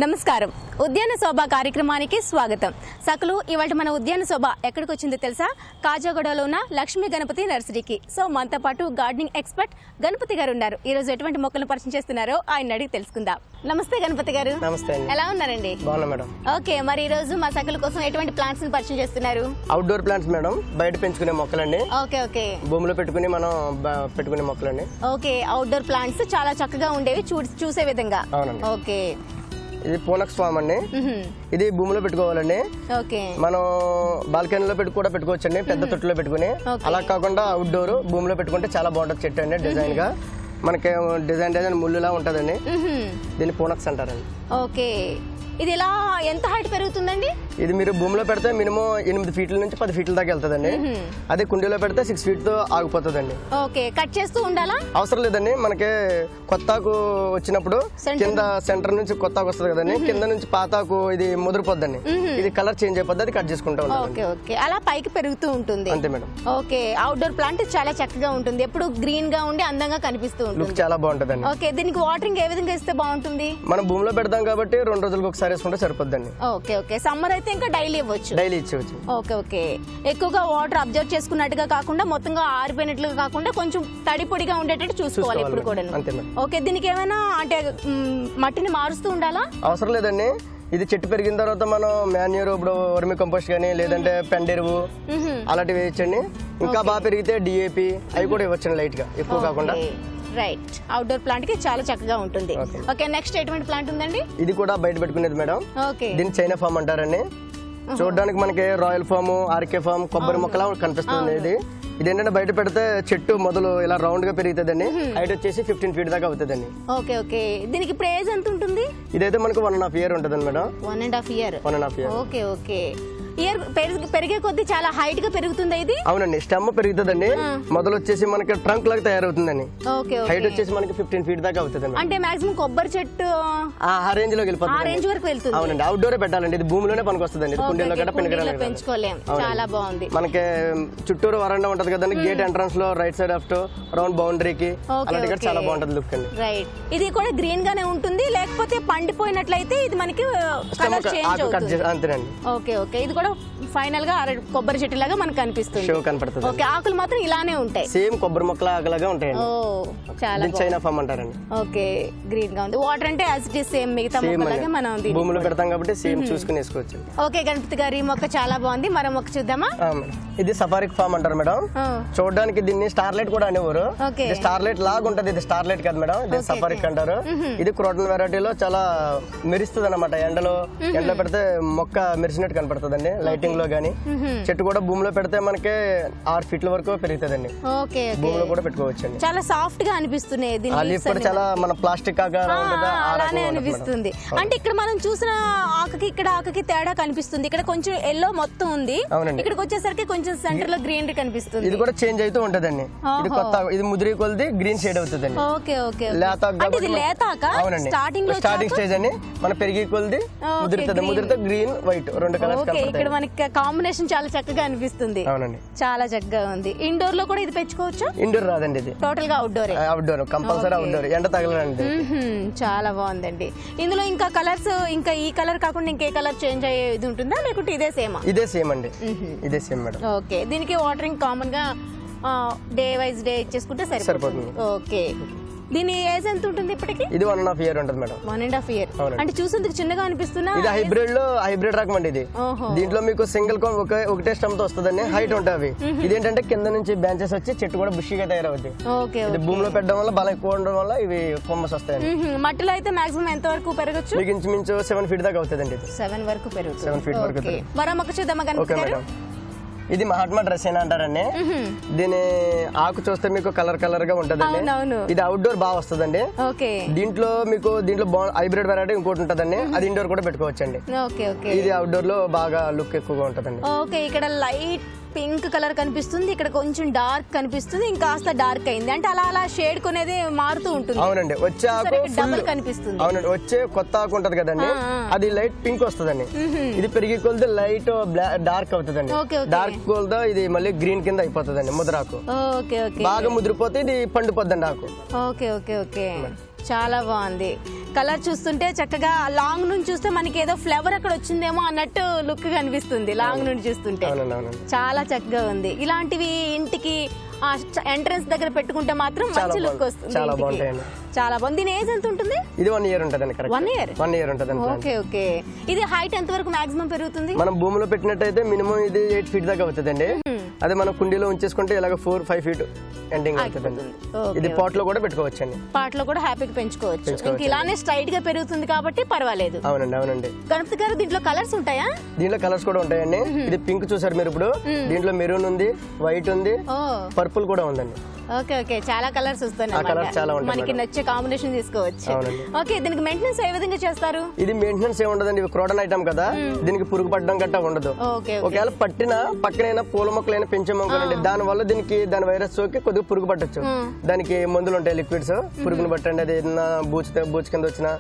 నమస్కారం ఉద్యాన శోభ కార్యక్రమానికి స్వాగతం. సకలు ఇవాళ మన ఉద్యాన శోభ ఎక్కడికి వచ్చిందో తెలుసా? కాజాగూడలో ఉన్న లక్ష్మీ గణపతి నర్సరీకి. సో మనతో పాటు గార్డెనింగ్ ఎక్స్పర్ట్ గణపతి గారు ఉన్నారు. ఈ రోజు ఎటువంటి మొక్కలను పరిచయం చేస్తున్నారో ఆయన అడిగి తెలుసుకుందాం. నమస్తే గణపతి గారు. నమస్తే. ఎలా ఉన్నారండి? బాగున్నా మేడం. ఓకే, మరి ఈ రోజు మా సకల కోసం ఎటువంటి ప్లాంట్స్ ని పరిచయం చేస్తున్నారు? అవుట్డోర్ ప్లాంట్స్ మేడం, బయట పెంచుకునే మొక్కలండి. ఓకే ఓకే, భూమిలో పెట్టుకుని మనం పెట్టుకునే మొక్కలండి. ఓకే, అవుట్డోర్ ప్లాంట్స్ చాలా చక్కగా ఉండేవి చూసే విధంగా. అవునండి. ఓకే, ఇది పోనక్స్ ఫామ్ అండి. ఇది భూమిలో పెట్టుకోవాలండి. ఓకే, మనం బాల్కనీలో పెట్టుకోవచ్చండి, పెద్ద తొట్టులో పెట్టుకుని. అలా కాకుండా అవుట్డోర్ భూమిలో పెట్టుకుంటే చాలా బాగుంటుంది చెట్టు అండి. డిజైన్ గా మనకి డిజైన్ ముళ్ళులా ఉంటదండి. దీన్ని పోనక్స్ అంటారండి. ఓకే, ఇది ఎలా ఎంత హైట్ పెరుగుతుందండి? ఇది మీరు భూమిలో పెడితే మినిమం 8 ఫీట్ల నుంచి 10 ఫీట్ల దాకా వెళ్తుందండి. అదే కుండీలో పెడితే 6 ఫీట్ తో ఆగిపోతుందండి. ఓకే, కట్ చేస్తూ ఉండాలా? అవసరం లేదండి. మనకి కొత్తాకు వచ్చినప్పుడు కింద సెంటర్ నుంచి కొత్తాకు వస్తుంది కదండి, కింద నుంచి పాతాకు ఇది ముదిరిపోద్దండి. ఇది కలర్ చేంజ్ అయిపోద్ది, అది కట్ చేసుకుంటా ఉంటాం. ఓకే ఓకే, అలా పైకి పెరుగుతూ ఉంటుంది. అంతే మేడం. ఓకే, అవుట్డోర్ ప్లాంట్ చాలా చక్కగా ఉంటుంది, ఎప్పుడు గ్రీన్ గా ఉండి అందంగా కనిపిస్తూ ఉంటుంది. లుక్ చాలా బాగుంటుందండి. ఓకే, దీనికి వాటరింగ్ ఏ విధంగా ఇస్తే బాగుంటుంది? మనం భూమిలో పెడతాం కాబట్టి 2 రోజులకు ఒకసారి వేసుకుంటే సరిపోద్దండి. ఓకే ఓకే, సమ్మర్ అయితే ఇంకా డైలీ ఇవ్వచ్చు. డైలీ ఇచ్చేవచ్చు. ఓకే ఓకే, ఎక్కువగా వాటర్ అబ్జర్వ్ చేసుకున్నట్టుగా కాకుండా మొత్తంగా ఆరిపోయినట్లుగా కాకుండా కొంచెం తడి పొడిగా ఉండేటట్టు చూసుకోవాలి ఇప్పుడు కూడా. అంతే మేడం. ఓకే, దీనికి ఏమైనా అంటే మట్టిని మారుస్తూ ఉండాలా? అవసరం లేదండి. ఇది చెట్టు పెరిగిన తర్వాత మనం మాన్యూర్, ఇప్పుడు వర్మి కంపోస్ట్ కానీ లేదంటే పెండెరువు అలాంటివి వేయచ్చండి. ఇంకా బాగా పెరిగితే డిఏపి అవి కూడా ఇవ్వచ్చండి, లైట్ గా, ఎక్కువ కాకుండా. రైట్, అవుట్డోర్ ప్లాంట్ కి చాలా చక్కగా ఉంటుంది. ఓకే, నెక్స్ట్ ఎటువంటి ప్లాంట్ ఉందండి? ఇది కూడా బయట పెట్టుకునేది మేడం. ఓకే, దీన్ని చైనా ఫామ్ అంటారండి. చూడడానికి మనకి రాయల్ ఫామ్, ఆర్కే ఫామ్, కొబ్బరి మొక్కలా కనిపిస్తుంది. ఇది ఏంటంటే బయట పెడితే చెట్టు మొదలు ఇలా రౌండ్ గా పెరుగుతుందండి. హైట్ వచ్చేసి 15 ఫీట్ దాకా అవుతుందండి. ఓకే ఓకే, దీనికి ఇప్పుడు ఏజ్ ఎంత ఉంటుంది? ఇదైతే మనకు 1.5 ఇయర్ ఉంటుందండి madam. 1.5 year. 1.5 year. Okay okay, year పెరిగే కొద్దీ చాలా హైట్ గా పెరుగుతుంది ఇది. అవునండి, స్టెమ్ పెరుగుతుందండి. మొదలు వచ్చేసి మనకి ట్రంక్ లాగా తయారవుతుందండి. ఓకే, హైట్ వచ్చేసి మనకి 15 ఫీట్ దాకా అవుతుందండి. అంటే మాక్సిమం కొబ్బరి చెట్టు ఆ రేంజ్ లోకి వెళ్ళిపోతుంది. ఆ రేంజ్ వరకు వెళ్తుంది. అవునండి, అవుట్డోర్ పెట్టాలండి. ఇది భూమిలోనే పనికి వస్తుందండి. కుండీలో కూడా పెంచుకోలేం. చాలా బాగుంది. మనకి చుట్టూరు వరండా ఉంటది కదండి, గేట్ ఎంట్రన్స్ లో రైట్ సైడ్ ఆఫ్ రౌండ్ బౌండరీకి అలాంటి చాలా బాగుంటుంది లుక్ అండి. రైట్, ఇది కూడా గ్రీన్ గానే ఉంటుంది, లేకపోతే పండిపోయినట్లయితే ఇది మనకి కలర్ చేంజ్ అవుతుంది. అంతేనండి. ఓకే ఓకే, ఇది కూడా ఫైనల్ గా కొబ్బరి చెట్టు లాగా మనకు కనిపిస్తుంది. షో కనపడుతుంది. ఓకే, ఆకులు మాత్రం ఇలానే ఉంటాయి, సేమ్ కొబ్బరి మొక్కల ఆకులాగా ఉంటాయండి. ఓ చాలా చైనా ఫామ్ అంటారండి. ఓకే, గ్రీన్ గా ఉంది. వాటర్ అంటే యాజ్ ఇట్ ఈస్ సేమ్ మిగతా మొక్కలాగా మనం భూమిలో పెడతాం కాబట్టి సేమ్ చూసుకుని వేసుకోవచ్చు. ఓకే గణపతి గారు, ఈ మొక్క చాలా బాగుంది. మరో మొక్క చూద్దామా? ఇది సఫారిక్ ఫామ్ అంటారు మేడం. చూడడానికి దీన్ని స్టార్లైట్ కూడా అనేవారు. ఇది స్టార్లైట్ లాగా ఉంటది. ఇది స్టార్లైట్ కాదు మేడం, ఇది సఫారిక్ అంటారు. ఇది క్రోటన్ వెరైటీలో చాలా మెరుస్తుంది అనమాట. ఎండలో పెడితే మొక్క మెరిసినట్టు కనపడుతుందండి, లైటింగ్ లో గానీ. చెట్టు కూడా భూమిలో పెడితే మనకి 6 ఫీట్ల వరకు పెరుగుతుందండి. భూమిలో కూడా పెట్టుకోవచ్చండి. చాలా సాఫ్ట్ గా అనిపిస్తున్నాయి. చాలా మన ప్లాస్టిక్ అలానే అనిపిస్తుంది. అంటే ఇక్కడ మనం చూసిన ఆకుకి ఇక్కడ ఆకుకి తేడా కనిపిస్తుంది. ఇక్కడ కొంచెం ఎల్లో మొత్తం ఉంది, ఇక్కడికి వచ్చేసరికి కొంచెం సెంటర్ లో గ్రీన్ కనిపిస్తుంది. ఇది కూడా చేంజ్ అవుతూ ఉంటదండి. ఇది కొత్త, ఇది ముదిరి కొలిది గ్రీన్ షేడ్ అవుతుందండి. ఓకే ఓకే, అవునండి, స్టార్టింగ్ స్టేజ్ అండి. మన పెరిగి కొలిది ముదిరితే గ్రీన్ వైట్ 2 కలర్స్. ఇక్కడ మనకి కాంబినేషన్ చాలా చక్కగా అనిపిస్తుంది. అవునండి, చాలా చక్కగా ఉంది. ఇండోర్ లో కూడా ఇది పెంచుకోవచ్చు? ఇండోర్ రాదండి, ఇది టోటల్ గా అవుట్డోర్. అవుట్డోర్ కంపల్సరీ అవుట్డోర్, ఎండ తగలదండి. చాలా బాగుందండి. ఇందులో ఇంకా కలర్స్, ఇంకా ఈ కలర్ కాకుండా ఇంకే కలర్ చేంజ్ అయ్యే ఇది ఉంటుందా, లేకుంటే ఇదే సేమ్? ఇదే సేమ్ అండి, ఇదే సేమ్ మేడం. ఓకే, దీనికి వాటరింగ్ కామన్ గా డే వైజ్ డే ఇచ్చేసుకుంటే సరిపోతుంది. ఓకే, దీని ఏజ్ ఎంత ఉంటుంది ఇప్పటికి? ఇది 1.5 ఇయర్ ఉంటుంది మేడం. 1.5 ఇయర్ అంటే చూసేందుకు చిన్నగా అనిపిస్తున్నా. ఇది హైబ్రిడ్ రకం అండి. ఇది దీంట్లో మీకు సింగిల్ ఒకటే స్టెమ్ తో వస్తుందండి, హైట్ ఉంటాయి. ఇదేంటంటే కింద నుంచి బ్రాంచెస్ వచ్చి చెట్టు కూడా బుషిగా తయారవుద్ది. ఇది భూమిలో పెట్టడం వల్ల బలం ఎక్కువ ఉండడం వల్ల ఇవి కొమ్మస్ వస్తాయండి. మట్టిలో అయితే మాక్సిమం ఎంత వరకు పెరగచ్చు? మీకు ఇంచుమించు 7 ఫీట్ దాకా అవుతుందండి. 7 వరకు పెరుగుతుంది. 7 ఫీట్ వరకు. మరో మొక్క చూద్దామా గణపతి గారు? ఇది మహాత్మా డ్రెస్సేనా అంటారండి. దీని ఆకు చూస్తే మీకు కలర్ గా ఉంటదండి. ఇది అవుట్డోర్ బాగా వస్తుందండి. దీంట్లో హైబ్రిడ్ వెరైటీ ఇంకోటి ఉంటదండి, అది ఇండోర్ కూడా పెట్టుకోవచ్చండి. ఇది అవుట్డోర్ లో బాగా లుక్ ఎక్కువగా ఉంటదండి. ఇక్కడ లైట్ పింక్ కలర్ కనిపిస్తుంది, ఇక్కడ కొంచెం డార్క్ కనిపిస్తుంది, ఇంకాస్త డార్క్ అయింది. అంటే అలా అలా షేడ్ కొనేది మారుతూ ఉంటుంది. అవునండి, వచ్చే ఆకు డబుల్ కనిపిస్తుంది. అవునండి, వచ్చే కొత్త ఆకు ఉంటది కదండి, అది లైట్ పింక్ వస్తుందండి. ఇది పెరిగి కొలితే లైట్ డార్క్ అవుతుందండి. డార్క్ కొలితే ఇది మళ్ళీ గ్రీన్ కింద అయిపోతుందండి ముద్రాకు. బాగా ముదిరిపోతే ఇది పండిపోద్దండి ఆకు. చాలా బాగుంది. కలర్ చూస్తుంటే చక్కగా లాంగ్ నుంచి చూస్తే మనకి ఏదో ఫ్లవర్ అక్కడ వచ్చిందేమో అన్నట్టు లుక్ కనిపిస్తుంది లాంగ్ నుండి చూస్తుంటే. చాలా చక్కగా ఉంది. ఇలాంటివి ఇంటికి ఎంట్రన్స్ దగ్గర పెట్టుకుంటే మాత్రం మంచి లుక్ వస్తుంది. చాలా బాగుంది. దీని ఏజ్ ఎంత ఉంటుంది? ఇది 1 year ఉంటదండి. 1 year ఉంటదండి. Okay okay. ఇది హైట్ ఎంత వరకు మాక్సిమం పెరుగుతుంది? మనం భూమిలో పెట్టినట్టయితే మినిమం ఇది 8 feet దాకా అవుతుందండి. అదే మనం కుండీలో ఉంచేసుకుంటే ఇలాగ 4-5 feet ఎండింగ్ అవుతుందండి. ఇది పాట్ లో కూడా పెట్టుకోవచ్చండి. పాట్ లో కూడా హ్యాపీగా పెంచుకోవచ్చు. ఇంక ఇలానే స్ట్రైట్ గా పెరుగుతుంది కాబట్టి పర్వాలేదు. అవునండి. గణపతి గారు దీంట్లో కలర్స్ ఉంటాయా? దీంట్లో కలర్స్ కూడా ఉంటాయండి. ఇది పింక్ చూసారు మీరు ఇప్పుడు. దీంట్లో మెరూన్ ఉంది, వైట్ ఉంది, పర్పుల్ కూడా ఉందండి. Okay okay. చాలా కలర్స్ వస్తున్నాయి. మనకి నచ్చే కాంబినేషన్ తీసుకోవచ్చు. ఓకే. దీనికి మెయింటెనెన్స్ ఏ విధంగా చేస్తారు? ఇది మెయింటెనెన్స్ ఏ ఉండదండి. ఇవి క్రోడన్ ఐటమ్ కదా, దీనికి పురుగు పట్టడం గట్టా ఉండదు. ఒకవేళ పట్టిన పక్కనైనా పూల మొక్కలైనా పెంచే మొక్కలండి, దాని వల్ల దీనికి దాని వైరస్ సోకి కొద్దిగా పురుగు పట్టొచ్చు. దానికి మందులు ఉంటాయి, లిక్విడ్స్. పురుగును పట్టండి, అది ఏదైనా బూచు కింద వచ్చినా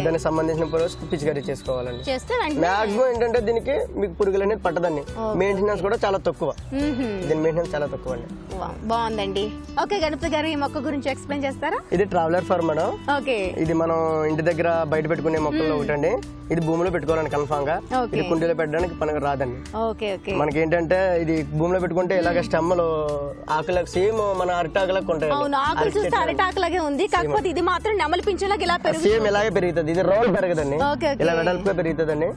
దానికి సంబంధించిన పిచికారీ చేసుకోవాలండి. మాక్సిమం ఏంటంటే దీనికి మీకు పురుగులు అనేది పట్టదండి. మెయింటెనెన్స్ కూడా చాలా తక్కువ. దీని మెయింటెనెన్స్ చాలా తక్కువ అండి. బాగుందండి. ఓకే గణపతి గారు, ఈ మొక్క గురించి ఎక్స్ప్లెయిన్ చేస్తారా? ఇది ట్రావెలర్ ఫర్ మేడం. ఓకే. ఇది మనం ఇంటి దగ్గర బయట పెట్టుకునే మొక్కల్లో ఒకటండి. ఇది భూమిలో పెట్టుకోవాలండి కన్ఫామ్ గా. ఇది కుండీలో పెట్టడానికి పనికి రాదండి. మనకి ఏంటంటే ఇది భూమిలో పెట్టుకుంటే ఇలాగ స్టెమ్మలు ఆకులకు సేమ్ మన అరిటాకులకు ఉంటాయి. ఆకులు చూస్తే అరిటాకులాగే ఉంది, కాకపోతే ఇది మాత్రం నెమలి పింఛలాగా ఇలా పెరుగుతుంది. సేమ్ ఇలాగే పెరుగుతుంది. ఇది రోల్ పెరగదండి, ఇలా వెడల్పుగా పెరుగుతుందండి.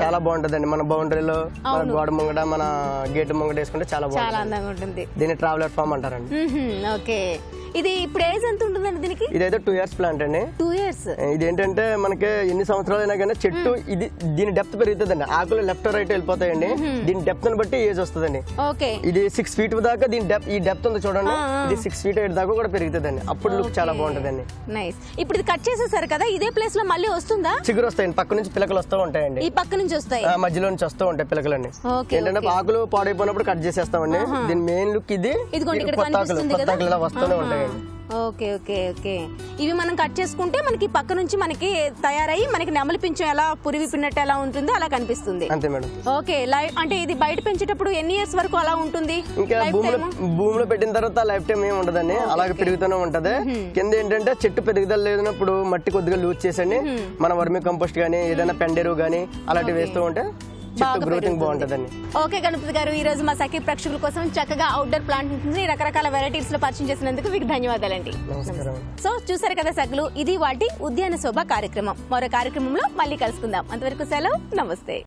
చాలా బాగుంటుందండి. మన బౌండరీలో మన గోడ ముంగట మన గేట్ ముంగట వేసుకుంటే చాలా బాగుంటుంది. దీన్ని ట్రావెలర్ ఫామ్ అంటారండి. ఓకే. ఇది ఇప్పుడు ఏజ్ ఎంత ఉంటుందండి దీనికి? ఇదైతే 2 years ప్లాంట్ అండి. 2 years. ఇది ఏంటంటే మనకి ఎన్ని సంవత్సరాలు అయినా కానీ చెట్టు ఇది దీని డెప్త్ పెరుగుతుందండి. ఆకులు లెఫ్ట్ రైట్ వెళ్ళిపోతాయండి. దీని డెప్త్ ని బట్టి ఏజ్ వస్తుందండి. ఇది 6 feet దాకా దీని ఈ డెప్త్ ఉంది చూడండి. ఇది 6 feet 8 దాకా కూడా పెరుగుతుందండి. అప్పుడు లుక్ చాలా బాగుంటుందండి. నైస్. ఇప్పుడు ఇది కట్ చేసేసారు కదా, ఇదే ప్లేస్ లో మళ్ళీ వస్తుందా? చిగురు వస్తాయండి. పక్క నుంచి పిలకలు వస్తూ ఉంటాయండి. ఈ పక్క నుంచి వస్తాయి, మధ్యలో నుంచి వస్తూ ఉంటాయి పిలకలన్నీ. ఏంటంటే ఆకులు పాడైపోయినప్పుడు కట్ చేసేస్తామండి. దీని మెయిన్ లుక్ ఇది. కొత్త ఇలా వస్తూనే ఉంటాయండి. Okay okay okay. ఇవి మనం కట్ చేసుకుంటే మనకి పక్క నుంచి మనకి తయారయ్యి మనకి నెమలి పింఛం ఎలా పురివి పిన్నట్టు ఎలా ఉంటుందో అలా కనిపిస్తుంది. అంతే మేడం. ఓకే. అంటే ఇది బయట పెంచేటప్పుడు ఎన్ని ఇయర్స్ వరకు అలా ఉంటుంది? ఇంకా భూమిలో పెట్టిన తర్వాత లైఫ్ టైం ఏమి ఉండదండి, అలాగే పెరుగుతూనే ఉంటది. కింద ఏంటంటే చెట్టు పెరుగుదల లేనప్పుడు మట్టి కొద్దిగా లూజ్ చేసండి, మన వర్మి కంపోస్ట్ గానీ ఏదైనా పెండెరువు గానీ అలాంటివి వేస్తూ ఉంటే గ్రోతింగ్ బాగుంటుందండి. ఓకే గణపతి గారు, ఈ రోజు మా సఖీ ప్రేక్షకుల కోసం చక్కగా అవుట్డోర్ ప్లాంట్ ఉంటుంది రకరకాల వెరైటీస్ లో పరిచయం చేసినందుకు మీకు ధన్యవాదాలండి. సో చూసారు కదా సఖులు, ఇది వాటి ఉద్యాన శోభ కార్యక్రమం. మరో కార్యక్రమంలో మళ్ళీ కలుసుకుందాం. అంతవరకు సెలవు, నమస్తే.